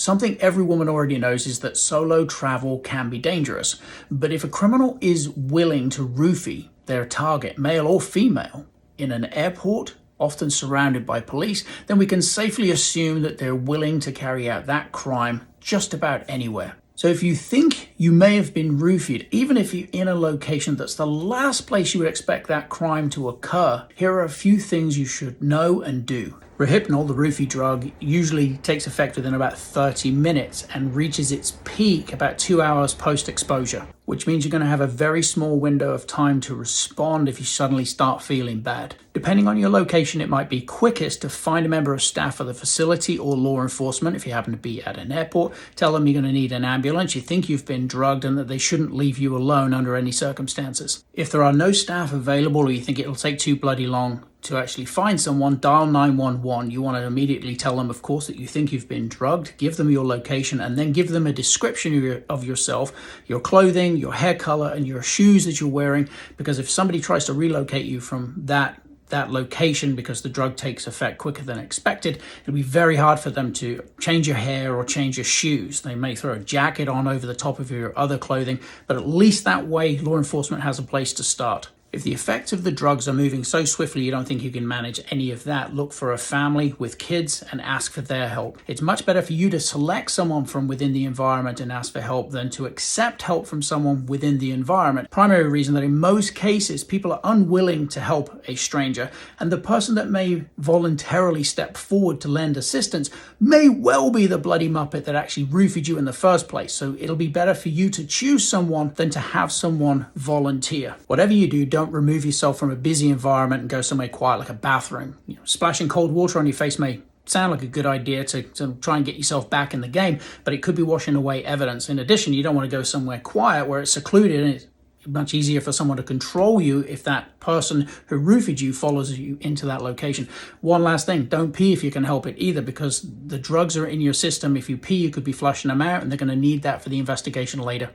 Something every woman already knows is that solo travel can be dangerous. But if a criminal is willing to roofie their target, male or female, in an airport, often surrounded by police, then we can safely assume that they're willing to carry out that crime just about anywhere. So if you think you may have been roofied, even if you're in a location that's the last place you would expect that crime to occur, here are a few things you should know and do. Rohypnol, the roofie drug, usually takes effect within about 30 minutes and reaches its peak about 2 hours post-exposure, which means you're going to have a very small window of time to respond if you suddenly start feeling bad. Depending on your location, it might be quickest to find a member of staff of the facility or law enforcement. If you happen to be at an airport, tell them you're going to need an ambulance, you think you've been drugged, and that they shouldn't leave you alone under any circumstances. If there are no staff available or you think it'll take too bloody long to actually find someone, dial 911. You want to immediately tell them, of course, that you think you've been drugged, give them your location, and then give them a description of yourself, your clothing, your hair color, and your shoes that you're wearing, because if somebody tries to relocate you from that location because the drug takes effect quicker than expected, it'll be very hard for them to change your hair or change your shoes. They may throw a jacket on over the top of your other clothing, but at least that way law enforcement has a place to start. If the effects of the drugs are moving so swiftly you don't think you can manage any of that, look for a family with kids and ask for their help. It's much better for you to select someone from within the environment and ask for help than to accept help from someone within the environment. Primary reason that in most cases people are unwilling to help a stranger, and the person that may voluntarily step forward to lend assistance may well be the bloody muppet that actually roofied you in the first place. So it'll be better for you to choose someone than to have someone volunteer. Whatever you do, don't remove yourself from a busy environment and go somewhere quiet like a bathroom. Splashing cold water on your face may sound like a good idea to try and get yourself back in the game, but it could be washing away evidence. In addition, you don't want to go somewhere quiet where it's secluded, and it's much easier for someone to control you if that person who roofied you follows you into that location. One last thing, don't pee if you can help it either, because the drugs are in your system. If you pee, you could be flushing them out, and they're going to need that for the investigation later.